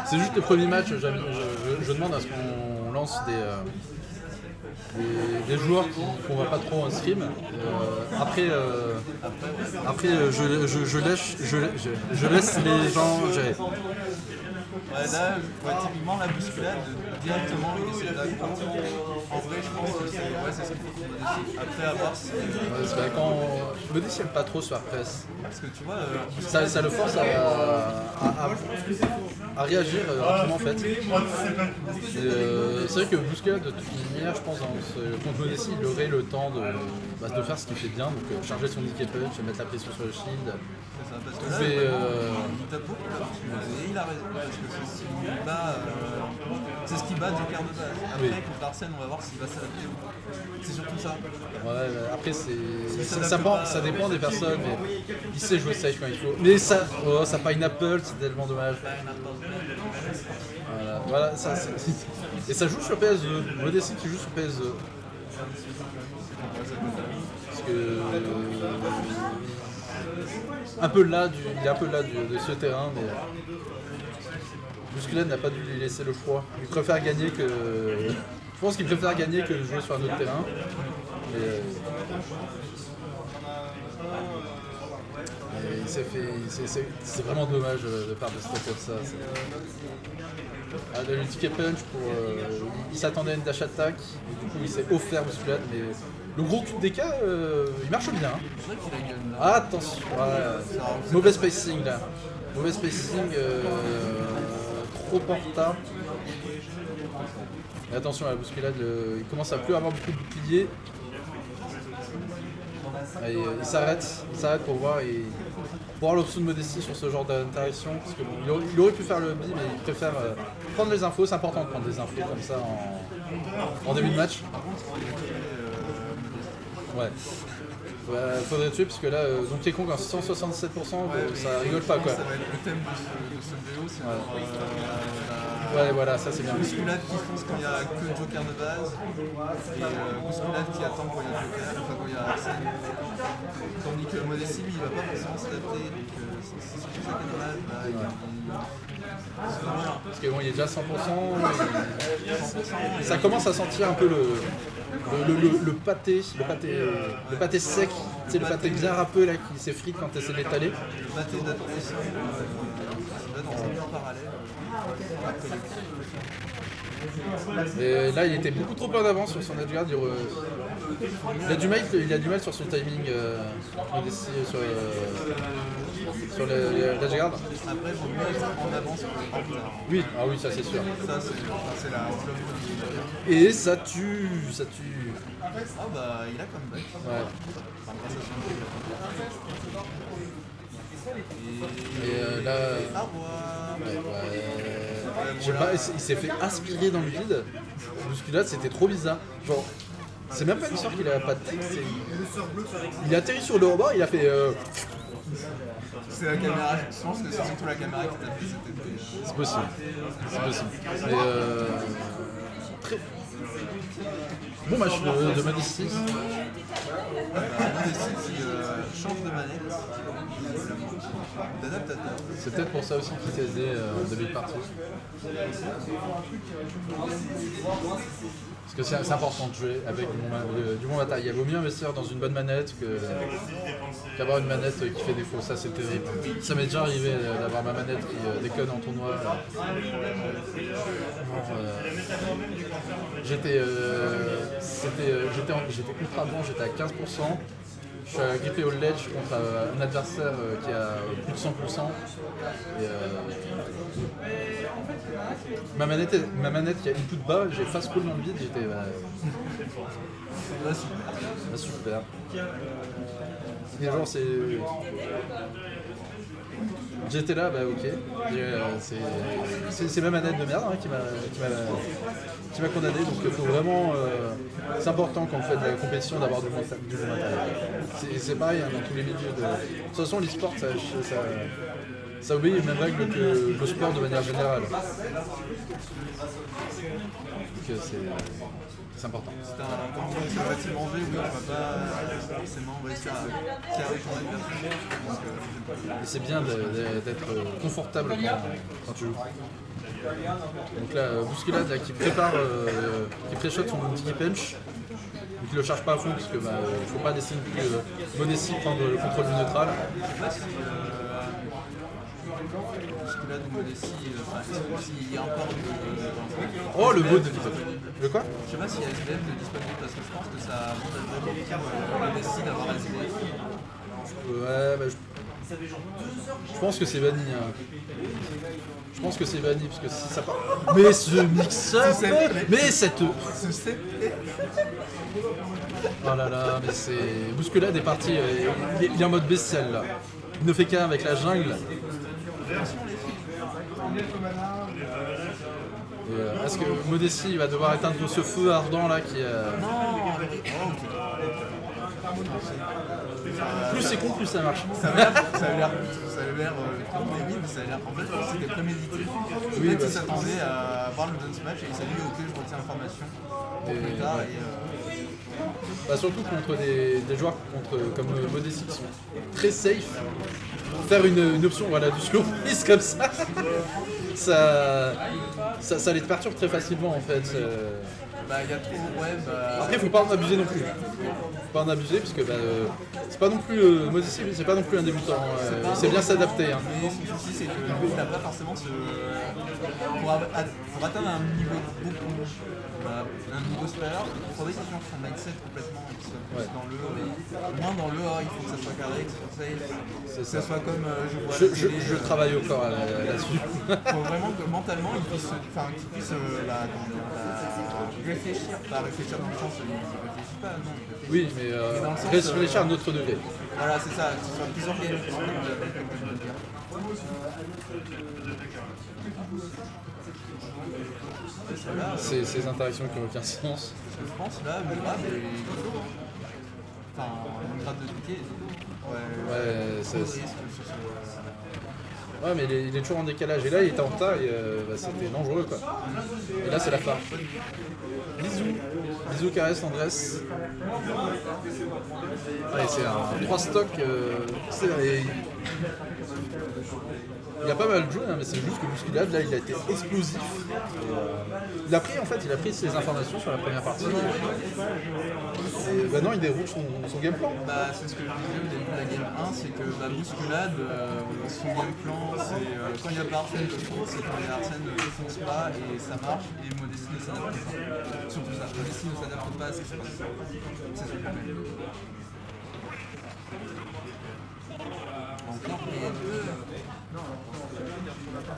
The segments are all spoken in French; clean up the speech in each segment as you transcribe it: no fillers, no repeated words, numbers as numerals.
C'est juste le premier match, je demande à ce qu'on lance des joueurs qu'on voit pas trop en stream. Après, je laisse les gens gérer. Ouais, là, typiquement, la bousculade, directement, il essaie de la partir. En vrai, je pense que c'est ce qu'il faut Modesty. Après, à voir si. C'est vrai, quand Modesty aime pas trop se faire presse. Parce que tu vois. Ça le force à réagir rapidement en fait. C'est vrai que bousculade, de toute manière, je pense, contre Modesty, il aurait le temps de faire ce qu'il fait bien, donc charger son nick punch, mettre la pression sur le shield. Parce que là, il tape beaucoup là. Et il a raison, parce que c'est ce qui bat Joker de base. Après, contre Larsen, on va voir s'il va s'adapter ou pas. C'est surtout ça. Ouais, après, ça dépend des personnes, mais il sait jouer safe quand il faut. Mais ça pineapple, c'est tellement dommage. Voilà, et ça joue sur PS2. Modesty qui joue sur PS2. Parce que. Il est un peu là de ce terrain, mais Bousculade n'a pas dû lui laisser le choix. Il préfère gagner que. Je pense qu'il préfère gagner que jouer sur un autre terrain. Et c'est vraiment dommage de faire des stats comme ça. Le ticket punch il s'attendait à une dash attack, et du coup il s'est offert Bousculade, mais le gros coup de DK il marche bien. Attention, mauvais spacing là. Mauvais spacing, trop en retard. Et attention à la bousculade, il commence à plus avoir beaucoup de boucliers. Il s'arrête pour voir l'option de Modesty sur ce genre d'interaction, parce qu'il aurait pu faire le bi, mais il préfère prendre les infos. C'est important de prendre des infos comme ça en début de match. Ouais. Faudrait tuer, parce que là, donc t'es con, quand 167%, ça rigole pas quoi. Ça va être le thème de ce vidéo, c'est ouais, voilà, ça c'est bien. Bousculade qui fonce quand il n'y a que le Joker de base, et Bousculade qui attend quand il y a Joker, enfin quand il y a Arsène. Tandis que Modesty, lui, il va pas forcément s'adapter, donc c'est surtout ça qui est dommage. Parce que bon, il est déjà 100%, ça commence à sentir un peu le pâté sec, c'est le pâté bien râpeux là qui s'effrite quand tu essaies de l'étaler. Le pâté d'adolescent, qui va dans un mur parallèle. Et là, il était beaucoup trop en avance sur son edgeguard. Il a du mal sur son timing sur l'edgeguard. Après, il vaut mieux être en avance que en retard. Oui, ça c'est sûr. Ça, c'est la Et ça tue. Ah bah, il a comeback. Ouais. Enfin, grâce à son Et là. Je sais pas, il s'est fait aspirer dans le vide. Bousculade, c'était trop bizarre. Genre, c'est même pas une histoire qu'il a pas de texte. Il a atterri sur le rebord, il a fait. C'est la caméra, je pense que c'est surtout la caméra qui t'a fait cet effet. C'est possible. Mais très bon match de Modesty. Modesty qui change de manette, d'adaptateur. C'est peut-être pour ça aussi qu'il s'est aidé en début de partie. Parce que c'est important de jouer avec du bon matériel. Il vaut mieux investir dans une bonne manette qu'avoir une manette qui fait défaut. Ça, c'est terrible. Ça m'est déjà arrivé d'avoir ma manette qui déconne en tournoi. J'étais ultra bon, j'étais à 15%. Je suis grippé au ledge contre un adversaire qui a plus de 100%. Et, ma manette qui a input bas, j'ai fast call dans le vide, j'étais super. Et genre j'étais là, ok. C'est ma manette de merde qui m'a condamné, donc il faut vraiment. C'est important quand on fait de la compétition d'avoir du bon matériel. C'est pareil dans tous les milieux. De toute façon, l'e-sport, ça obéit aux mêmes règles que le sport de manière générale. Donc c'est important. Quand on est relativement V, oui, on va pas forcément réussir à carrer ton adversaire. Et c'est bien d'être confortable quand tu joues. Donc là, Bousculade là, qui pré-shot son Dicky Punch. Donc il le charge pas à fond parce que faut pas laisser Modesty prendre le contrôle du neutral. Je sais pas si Bousculade ou Modesty, s'il y a encore Oh le mot de le quoi? Je sais pas s'il y a SBF de disponible parce que je pense que ça monte à vraiment Modesty d'avoir SBF. Ouais, je pense que c'est banni. Hein. Je pense que c'est banni parce que si ça part. Mais ce mix-up, mais cette. Oh là là, mais c'est. Bousculade est parti, il est en mode bestial là. Il ne fait qu'un avec la jungle. Est-ce que Modesty va devoir éteindre ce feu ardent là qui est. Plus c'est con, plus ça marche. Ça a l'air con, mais oui, mais ça a l'air. En fait, c'était prémédité. Le mec, il s'attendait à voir le dance match et il s'est dit, ok, je retiens l'information. Plus tard, surtout contre des joueurs comme Modesty qui sont très safe. Faire une option du slow freeze comme ça, ça les perturbe très facilement en fait. Il y a trop, Après, faut pas en abuser non plus. Faut pas en abuser parce que c'est pas non plus Modesty, c'est pas non plus un débutant. Il sait bien s'adapter. Hein. Mais son souci, c'est qu'il n'a pas forcément pour atteindre un niveau supérieur, il faudrait qu'il change son mindset complètement et qu'il soit plus dans le moins dans le il faut que ça soit carré, que ça soit safe, que ça soit comme je travaille au corps là-dessus. Il faut vraiment que mentalement il puisse réfléchir, pas réfléchir dans le sens il réfléchit pas, non, il réfléchit. Oui, mais réfléchir à notre degré. Voilà, c'est ça, que ce soit plus organisé. Ces interactions qui n'ont aucun sens. Je pense là, le grade est enfin, le grade de piqué. Ouais, mais il est toujours en décalage. Et là, il était en retard et c'était dangereux quoi. Et là, c'est la fin. Bisous, caresse, Andrés. Allez, c'est un 3 stock. Il a pas mal joué, hein, mais c'est juste que Bousculade, là, il a été explosif. Il a pris ses informations sur la première partie. Et maintenant, il déroule son game plan. C'est ce que je disais au début de la game 1, c'est que Bousculade, son game plan, c'est quand il n'y a pas Arsène de fonce, c'est quand il y a Arsène ne fonce pas et ça marche, et Modesty ne s'adapte pas. Surtout ça, Modesty ne s'adapte pas à ce qui se passe. C'est son problème. Encore PS2.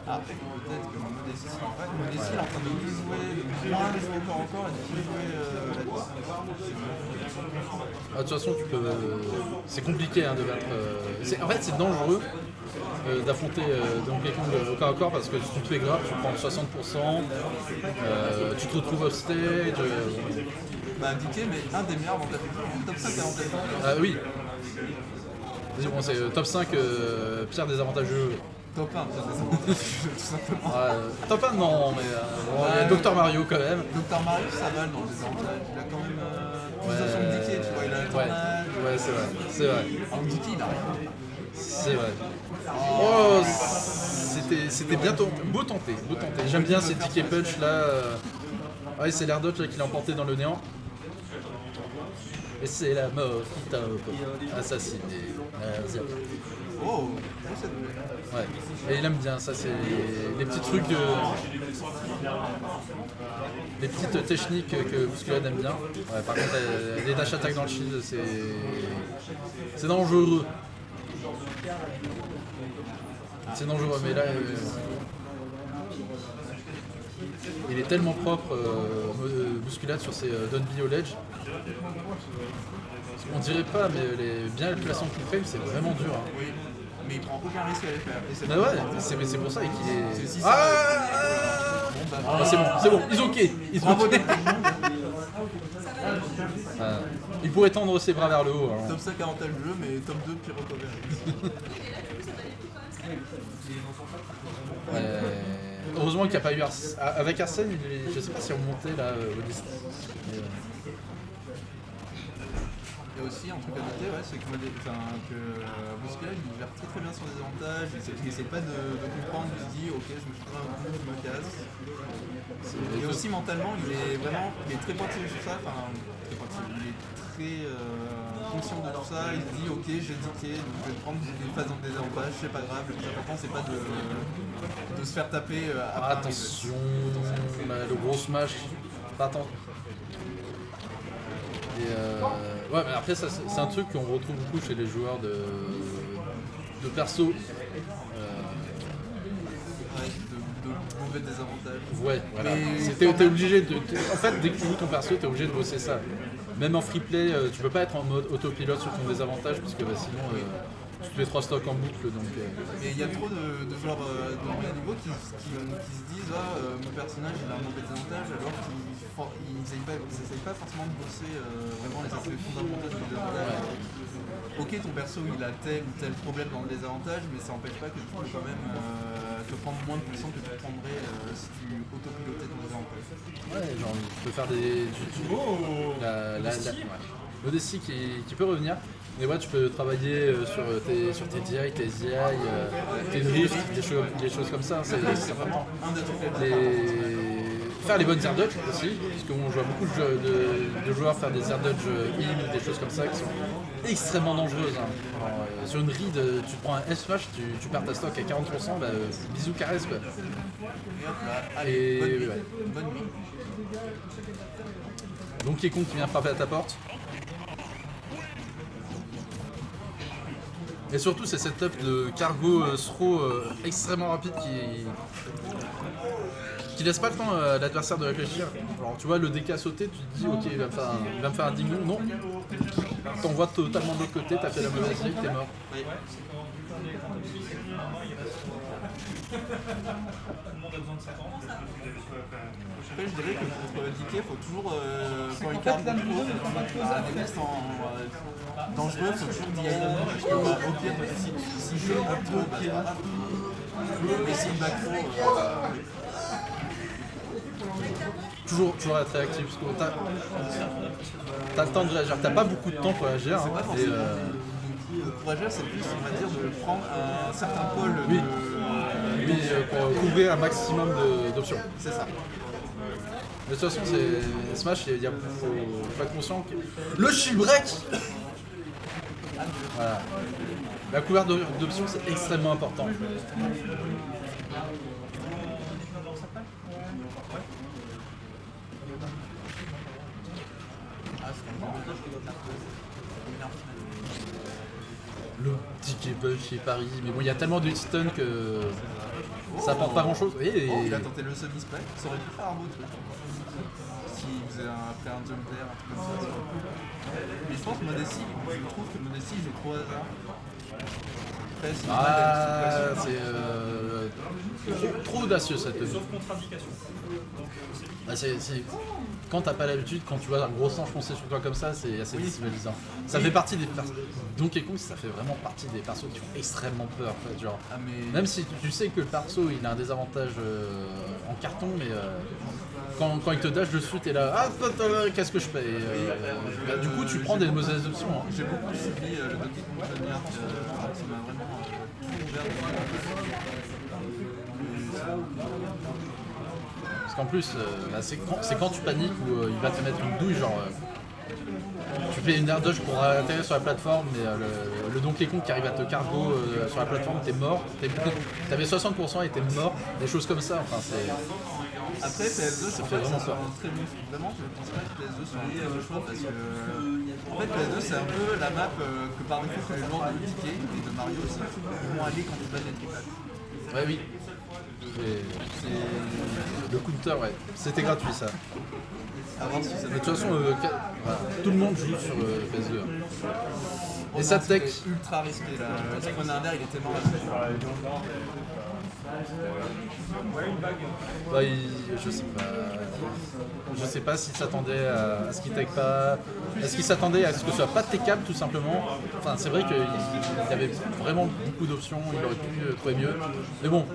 Peut-être que Modesty est en train de plus jouer, de moins jouer encore et de plus jouer de toute façon, c'est compliqué de battre. En fait, c'est dangereux d'affronter Donkey Kong au corps à corps parce que si tu te fais grave, tu prends 60%, tu te retrouves off stage. Indiqué, mais un des meilleurs avant top 5 avantageux. Ah oui. Bon, c'est top 5 Pierre désavantageux. Top 1, tout simplement. Top 1 non, mais il y a Dr Mario quand même. Dr Mario, ça va dans les avantages. Il a quand même plus de son Dicky, tu vois, il a le tournage. Ouais, c'est vrai. Alors Dicky, il a rien. C'est vrai. Oh, c'était bientôt beau tenté. J'aime bien ces tickets punch là. Ouais, c'est l'air d'autre qui l'a emporté dans le néant. Et c'est la mort qui t'a assassiné. Oh, ouais. Et il aime bien ça, c'est les petits trucs, les petites techniques que Bousculade aime bien. Ouais, par contre, les dash attack dans le shield, c'est dangereux. C'est dangereux, mais là, il est tellement propre, Bousculade sur ses Don't Be All Edge. On dirait pas, mais bien le placement qu'il fait, c'est vraiment dur. Hein. Oui, mais il prend aucun risque à les faire. Bah ouais, c'est pour ça qu'il est. C'est bon, ils ont ok. Il pourrait tendre ses bras vers le haut. Alors. Top 5 avantage le jeu, mais top 2 pire recover. Heureusement qu'il n'y a pas eu Arsène. Avec Arsène, je sais pas si on montait là au liste. Il y a aussi un truc à noter, ouais, c'est que Bousculade il gère très bien son désavantage, il essaie pas de comprendre, il se dit ok je me fais pas un coup, je me casse. Et aussi mentalement il est très pointilleux sur ça, il est très conscient de tout ça, il se dit ok j'ai dicté, donc je vais prendre des phases en désavantage, c'est pas grave, le plus important c'est pas de se faire taper après. Attention, le gros smash, attends. Et ouais, mais après, ça, c'est un truc qu'on retrouve beaucoup chez les joueurs de perso. De mauvais désavantages. Ouais, voilà. T'es obligé de. En fait, dès que tu joues ton perso, t'es obligé de bosser ça. Même en free play, tu peux pas être en mode autopilote sur ton désavantage, parce que sinon, tu te fais 3 stocks en boucle. Donc, Mais il y a trop de joueurs de moyen niveau qui se disent mon personnage il a un mauvais désavantage alors qu'ils n'essayent pas forcément de bosser vraiment les aspects fondamentaux du désavantage. Ok ton perso il a tel ou tel problème dans le désavantage mais ça n'empêche pas que tu peux quand même te prendre moins de puissance que tu prendrais si tu autopilotais ton désavantage. Ouais, genre tu peux faire des. Modesty qui peut revenir. Mais ouais, tu peux travailler sur tes DI, tes ZI, tes drifts, des choses comme ça. C'est important. Faire les bonnes air dodge aussi, parce qu'on voit beaucoup de joueurs faire des air dodge in, des choses comme ça qui sont extrêmement dangereuses. Sur une read, tu prends un S-smash, tu perds ta stock à 40%, bisous caresse quoi. Et hop là, allez, bonne nuit. Donc qui est con qui vient frapper à ta porte. Et surtout c'est cette setup de cargo throw extrêmement rapide qui laisse pas le temps à l'adversaire de réfléchir. Alors tu vois le DK sauter, tu te dis ok il va me faire un ding-dong, non. T'envoies totalement de l'autre côté, t'as fait la mauvaise ligue, t'es mort. Oui. Après, je dirais que pour DK, il faut toujours, quand il carte des listes dangereux, il faut toujours DI. Parce que au pire, si je fais up throw, mais si il back throw, toujours être réactif parce que t'as le temps de réagir, t'as pas beaucoup de temps pour réagir. C'est pas forcément pour réagir, c'est plus on va dire de prendre un certain pôle pour couvrir un maximum d'options. C'est ça. Mais de toute façon, c'est Smash, faut être conscient que le shield break. Voilà. La couverture d'options c'est extrêmement important. Le petit Gable chez Paris, mais bon il y a tellement de stun que ça apporte pas grand chose. Il a tenté le sub display, ça aurait pu faire un beau truc. S'il faisait après un jump d'air, un truc comme ça, ça aurait pu. Mais je pense que Modesty, je trouve que Modesty il joue trop hasard. C'est trop audacieux cette tenue. Sauf contre-indication. Quand t'as pas l'habitude, quand tu vois un gros singe foncer sur toi comme ça, c'est assez déstabilisant. Ça fait partie des persos. Donkey Kong, ça fait vraiment partie des persos qui font extrêmement peur. En fait, genre, même si tu sais que le perso il a un désavantage en carton, mais quand il te dash dessus, t'es là, qu'est-ce que je fais du coup, tu prends des mauvaises options. Hein. J'ai beaucoup suivi le Donkey Kong Junior, ça m'a vraiment ouvert. Parce qu'en plus, c'est quand tu paniques où il va te mettre une douille, genre tu fais une air dodge pour atterrir sur la plateforme, mais le Donkey Kong qui arrive à te cargo sur la plateforme, t'es mort, t'avais 60% et t'es mort, des choses comme ça, enfin c'est... Après PS2 ça fait vraiment peur. Très bon. Vraiment, je pense pas que PS2 soit lié à ce choix parce que en fait PS2 c'est un peu la map que par défaut que les joueurs de DK et de Mario aussi vont aller quand tu bats des triples. Ouais oui. C'est le counter, ouais. C'était gratuit ça. À voir si ça. De toute façon, voilà, tout le monde joue sur PS2. Et ça tech. Ultra risqué là. Le Spawn Invader il était mort. Bah, je sais pas s'il s'attendait à ce qu'il take pas. Est-ce qu'il s'attendait à ce que ce soit pas takeable tout simplement. Enfin, c'est vrai qu'il y avait vraiment beaucoup d'options, il aurait pu trouver mieux. Mais bon,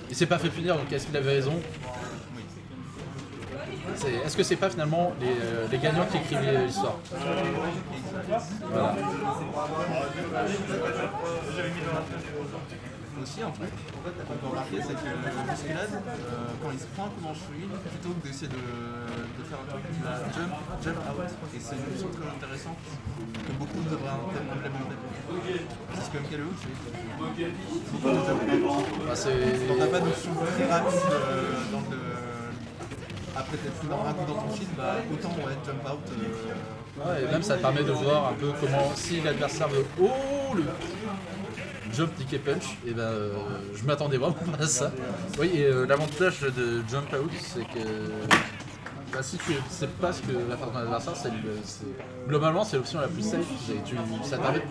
il s'est pas fait punir, donc est-ce qu'il avait raison? Est-ce que c'est pas finalement les gagnants qui écrivent l'histoire? Voilà. Aussi, en fait, on peut remarquer, c'est que Musculad, quand il se prend un coup dans le cheville, plutôt que d'essayer de faire un truc, il va jump out. Et c'est une option très intéressante que beaucoup devraient implémenter. C'est ce que MKLE fait. Beaucoup de jump out. Quand t'as pas d'option très rapide dans le. Après t'être plus dans un coup dans ton shield, bah autant on va être jump out. Ouais, et même ça te permet de voir un peu comment, si l'adversaire veut le jump, nick et punch, et ben je m'attendais vraiment pas à ça. Oui, et l'avantage de jump out, c'est que bah, si tu sais pas ce que va faire ton adversaire, globalement c'est l'option la plus safe. Ça permet